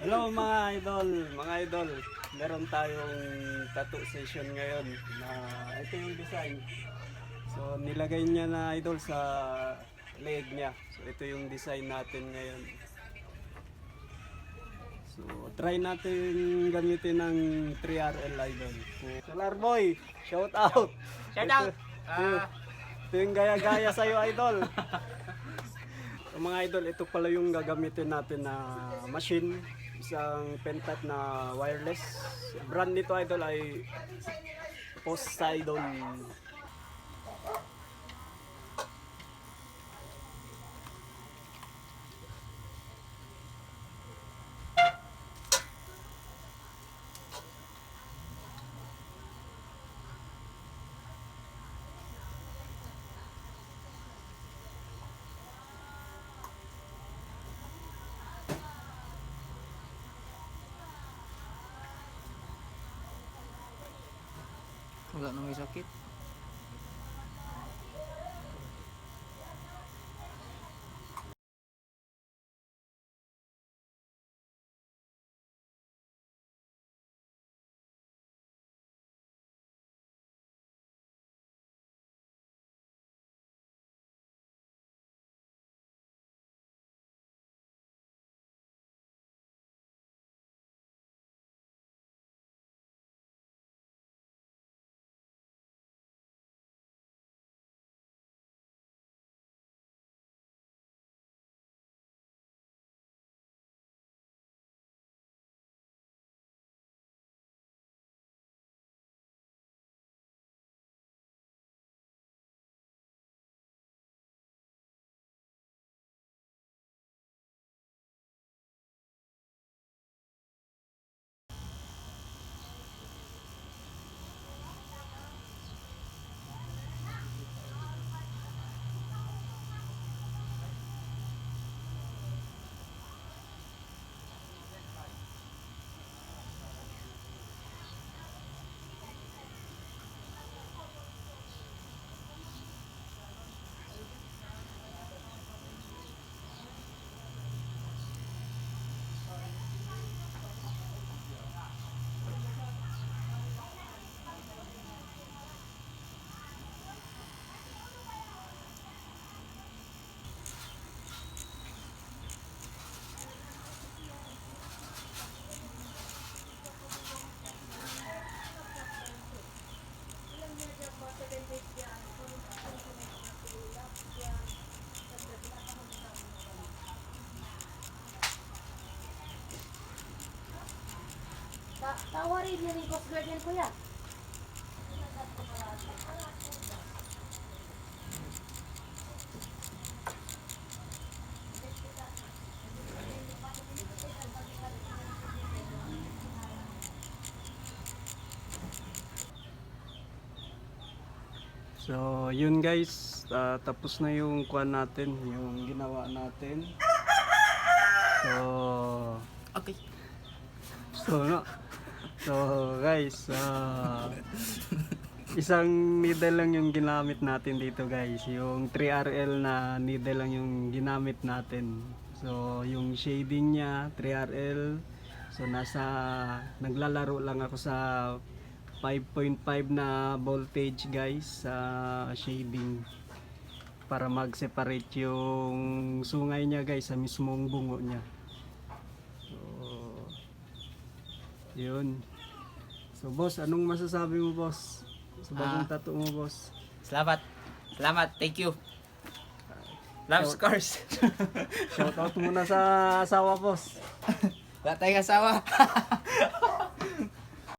Hello mga idol. Meron tayong tattoo session ngayon na ito yung design. So nilagay niya na idol sa leg niya. So ito yung design natin ngayon. So try natin gamitin ng 3RL idol. Solar Boy, shout out. Shout out! Ito yung gaya-gaya sa'yo idol. So, mga idol, ito pala yung gagamitin natin na machine, isang pentat na wireless. Brand nito idol ay Poseidon. Wala nang may sakit. Tawarin niyo rin Coast Guard yan, kuya. So yun guys, tapos na yung kuan natin, yung ginawa natin. So Okay. So, no. So, guys, isang needle lang yung ginamit natin dito, guys. Yung 3RL na needle lang yung ginamit natin. So, yung shading niya, 3RL. So, naglalaro lang ako sa 5.5 na voltage, guys, sa shading. Para mag-separate yung sungay niya, guys, sa mismong bungo niya. Yun. So boss, anong masasabi mo boss? Sa bagong tattoo mo boss? Salamat. Salamat. Thank you. Love scars. Shoutout muna sa asawa boss. Wala tayong asawa.